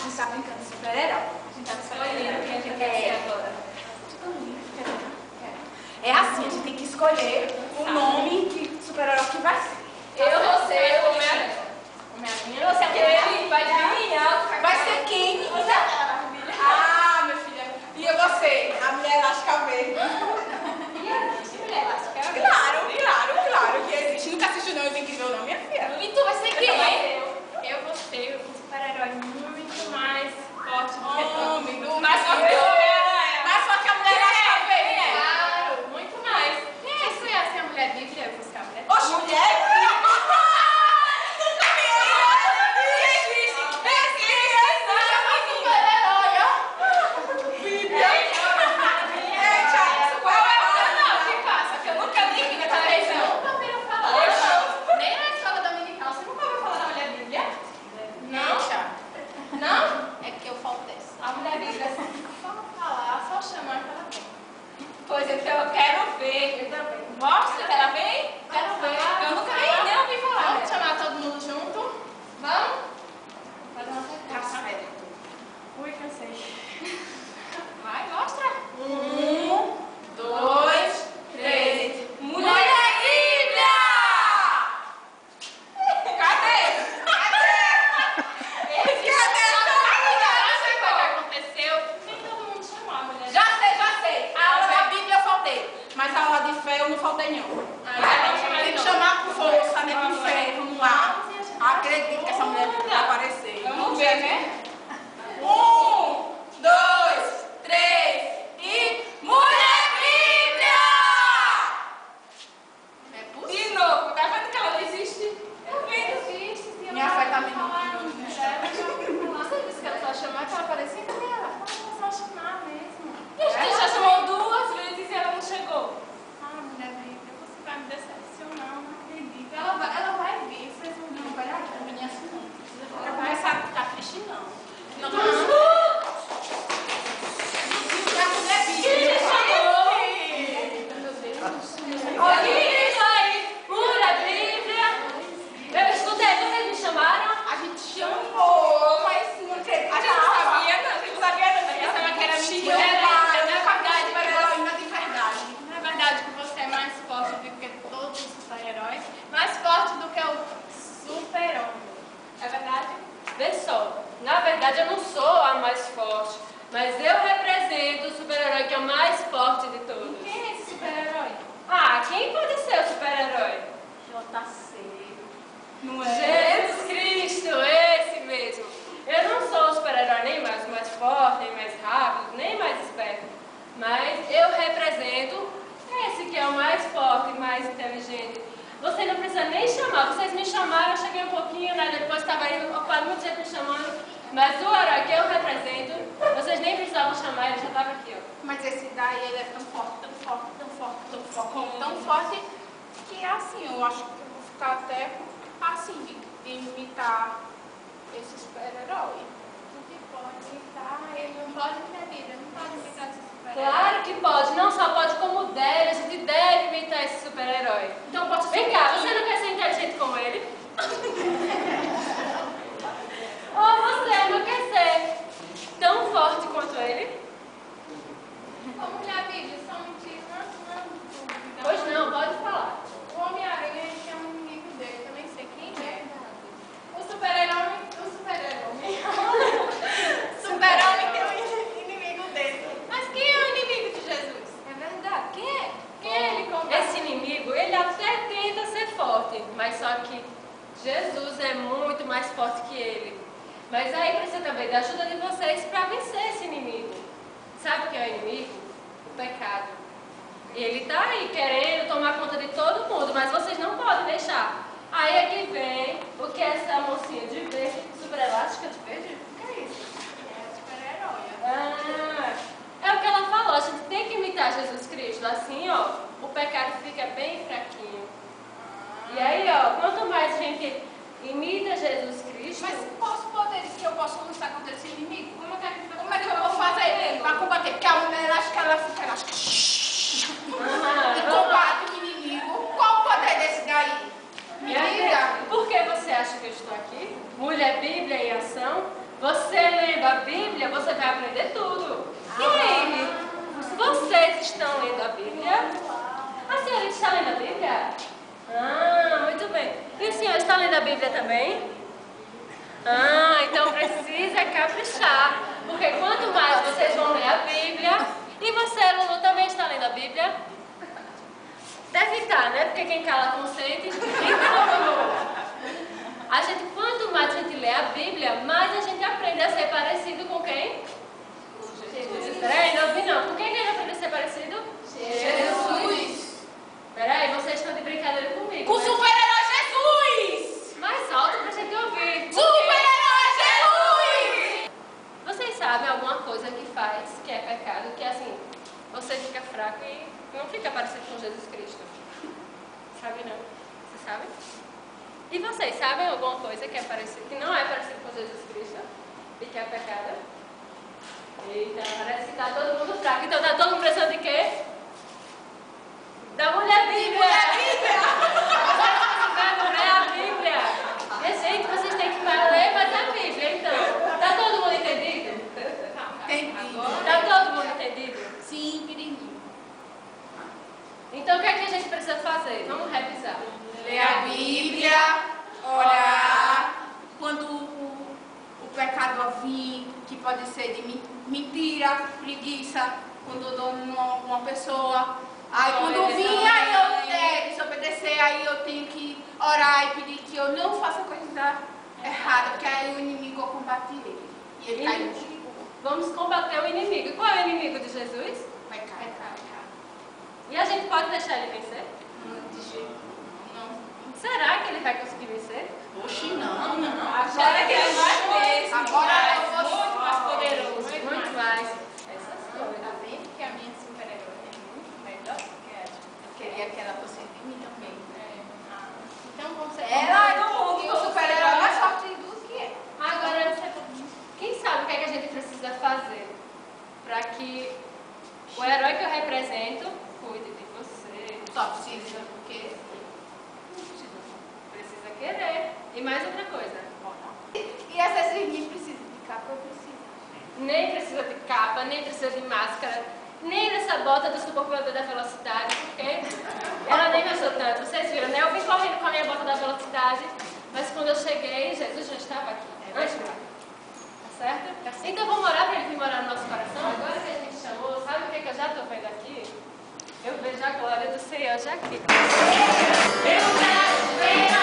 gente tá brincando de super-herói. A gente tá escolhendo quem a gente quer ser agora. É assim, a gente tem que escolher o nome de super-herói que vai ser. Eu vou ser o Homem-Aranha. Homem-Aranha? Você Ele vai adivinhar. vai ser quem? Ah, minha filha. E eu vou ser a Mulher Elástica Verde. Claro que existe. Nunca assistiu não, eu tenho que ver o nome, minha filha. E tu vai ser quem? Eu vou ser um super-herói muito mais forte do que tu. Mais forte que o Homem-Aranha. Mais forte que a Mulher Elástica Verde. Claro, muito mais. Quem conhece a Mulher Bíblia? Eu vou ser a Mulher Bíblia. Oxe, mulher? Pois então eu quero ver. Eu também. Mostra que ela vem? Quero ver. Eu nunca nem ouvi falar. Vamos chamar todo mundo junto? Vamos? Fazer uma sequência. Ui, cansei. Vai, mostra. 1, 2, 3. Mulher Bíblia! Cadê? Não sei o que aconteceu. Nem todo mundo chamou a mulher. Já sei. A aula da Bíblia eu faltei. Mas a aula de fé eu não faltei não. Tem que chamar com força, né? Com fé. Vamos lá. Acredito que essa mulher vai aparecer. Vamos ver, né? 1, 2, 3 e... Mulher Bíblia! É De possível. novo, tá vendo que ela não existe? Eu existe. Minha fé tá me dando. Você disse que ela só chamar que ela aparecia? Cadê ela? Ela só chamar mesmo. E a gente já chamou 2 vezes e ela não chegou. Ah, Mulher Bíblia, você vai me decepcionar, não acredito. Ela vai vir, vocês vão ver. Vai lá, não é assim não. Ela vai ficar triste, não. Não, a Mulher Bíblia. Olha isso aí, Mulher Bíblia. Eu escutei, vocês me chamaram? A gente chamou, mas não acredito. A gente não sabia, não. A gente não sabia, não. Eu pensava que era mentira. Não é verdade que você é mais forte do que todos os super-heróis, mais forte do que o super-homem. É verdade? Vê só, na verdade eu não sou a mais forte, mas eu represento o super-herói que é o mais forte de todos. Quem é esse super-herói? Ah, quem pode ser o super-herói? JC. Não é? Jesus Cristo, esse mesmo. Eu não sou o super-herói nem mais forte, nem mais rápido, nem mais esperto. Mas eu represento esse que é o mais forte e mais inteligente. Você não precisa nem chamar. Vocês me chamaram, eu cheguei um pouquinho, né? Depois estava aí ocupado muito tempo me chamando. Mas o herói que eu represento, vocês nem precisavam chamar, ele já estava aqui, ó. Mas esse daí, ele é tão forte, que assim, eu acho que eu vou ficar até assim, de imitar esse super-herói. Ele pode imitar, ele não pode imitar, não pode imitar esse super-herói. Claro que pode, não só pode como deve, a gente deve imitar esse super-herói. Então pode ser. Vem cá, você não quer ser inteligente como ele? Ou você não quer ser tão forte quanto ele? Ô, Mulher Bíblia, só um tiro, não. Pois não, pode falar. O Homem-Aranha tem um inimigo dele, eu nem sei quem é. O super-herói. Super-homem tem um inimigo dele. Mas quem é o inimigo de Jesus? É verdade. Quem é? Quem é ele como? Esse inimigo, ele até tenta ser forte, mas só que Jesus é muito mais forte que ele. Mas aí precisa também da ajuda de vocês para vencer esse inimigo. Sabe o que é o inimigo? O pecado. Ele está aí querendo tomar conta de todo mundo, mas vocês não podem deixar. Aí é que vem o que é essa mocinha de verde, super elástica de verde? O que é isso? É super-herói. É o que ela falou, a gente tem que imitar Jesus Cristo. Assim, ó, o pecado fica bem fraquinho. E aí, ó, quanto mais a gente imita Jesus Cristo... Mas quais os poderes que eu posso lutar contra esse inimigo? Como é que eu vou fazer para combater? Porque a mulher elástica, ela fica elástica. E combate o inimigo. Qual o poder desse daí? Me diga. Por que você acha que eu estou aqui? Mulher Bíblia em ação? Você lendo a Bíblia, você vai aprender tudo. E aí, vocês estão lendo a Bíblia? A senhora está lendo a Bíblia? Muito bem. E o senhor está lendo a Bíblia também? Então precisa caprichar. Porque quanto mais vocês vão ler a Bíblia... E você, Lulu, também está lendo a Bíblia? Deve estar, né? Porque quem cala consente. Então, Lulu, quanto mais a gente lê a Bíblia, mais a gente aprende a ser parecido com quem? Jesus. Peraí, não ouvi não. Com quem a gente aprende a ser parecido? Jesus. Peraí, vocês estão de brincadeira comigo. Com o super-herói Jesus! Mais alto pra gente ouvir. Super-herói Jesus! Vocês sabem alguma coisa que faz, que é pecado, que assim, você fica fraco e não fica parecido com Jesus Cristo? Sabe não? Você sabe? E vocês sabem alguma coisa que é parecido, que não é parecido com Jesus Cristo e que é pecado? Eita, parece que está todo mundo fraco. Então está todo mundo precisando de quê? Da mulher Bíblia! Ler a Bíblia! Gente, vocês têm que ler mais a Bíblia, então. Está todo mundo entendido? Entendi. Está todo mundo entendido? Sim, queridinho. Então o que é que a gente precisa fazer? Vamos revisar. Ler a Bíblia, orar, quando o pecado vir, que pode ser de mentira, preguiça, quando eu dou uma pessoa, aí quando vir, aí eu desobedecer, aí eu tenho que orar e pedir que eu não faça coisa errada, porque aí o inimigo eu combate ele. E ele cai. Vamos combater o inimigo. E qual é o inimigo de Jesus? Pecado. E a gente pode deixar ele vencer? Não. Será que ele vai conseguir vencer? Oxi, não. Agora que ele vai mesmo. Agora eu vou muito mais poderoso. Muito mais. Essas coisas. Tá vendo que a minha super-herói é muito melhor que ela. Eu queria que ela fosse de mim também. Então você. Ela no mundo do super-herói é mais forte do que é. Agora, quem sabe o que é que a gente precisa fazer para que o herói que eu represento cuide de você? Só precisa, porque. Precisa querer. E mais outra coisa. E essas nem precisam de capa, eu preciso. Nem precisa de capa, nem precisa de máscara, nem dessa bota do superpoder da velocidade, porque ela nem me ajudou tanto. Vocês viram, né? Eu vim correndo com a minha bota da velocidade, mas quando eu cheguei, Jesus já estava aqui. Antes de mim. Tá certo? Então vamos orar para ele vir morar no nosso coração? Agora que a gente chamou, sabe o que eu já estou vendo aqui? Eu vejo a glória do Senhor já aqui. Eu quero ver a